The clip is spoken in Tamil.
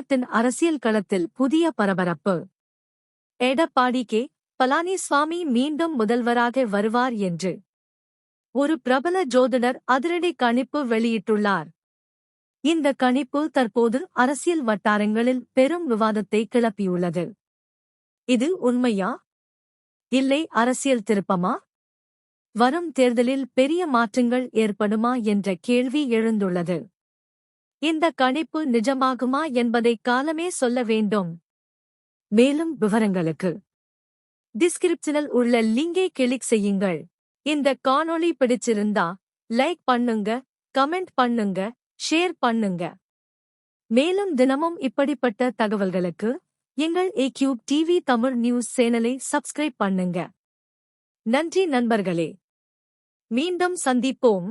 தமிழ்நாட்டின் அரசியல் களத்தில் புதிய பரபரப்பு. எடப்பாடி கே. பழனிசாமி மீண்டும் முதல்வராக வருவார் என்று ஒரு பிரபல ஜோதிடர் அதிரடி கணிப்பு வெளியிட்டுள்ளார். இந்த கணிப்பு தற்போது அரசியல் வட்டாரங்களில் பெரும் விவாதத்தை கிளப்பியுள்ளது. இது உண்மையா? இல்லை அரசியல் திருப்பமா? வரும் தேர்தலில் பெரிய மாற்றங்கள் ஏற்படுமா என்ற கேள்வி எழுந்துள்ளது. இந்த கணிப்பு நிஜமாகுமா என்பதை காலமே சொல்ல வேண்டும். மேலும் விவரங்களுக்கு டிஸ்கிரிப்ஷனில் உள்ள லிங்கை கிளிக் செய்யுங்கள். இந்த காணொளி பிடிச்சிருந்தா லைக் பண்ணுங்க, கமெண்ட் பண்ணுங்க, ஷேர் பண்ணுங்க. மேலும் தினமும் இப்படிப்பட்ட தகவல்களுக்கு எங்கள் ஏக்யூப் டிவி தமிழ் நியூஸ் சேனலை சப்ஸ்கிரைப் பண்ணுங்க. நன்றி நண்பர்களே. மீண்டும் சந்திப்போம்.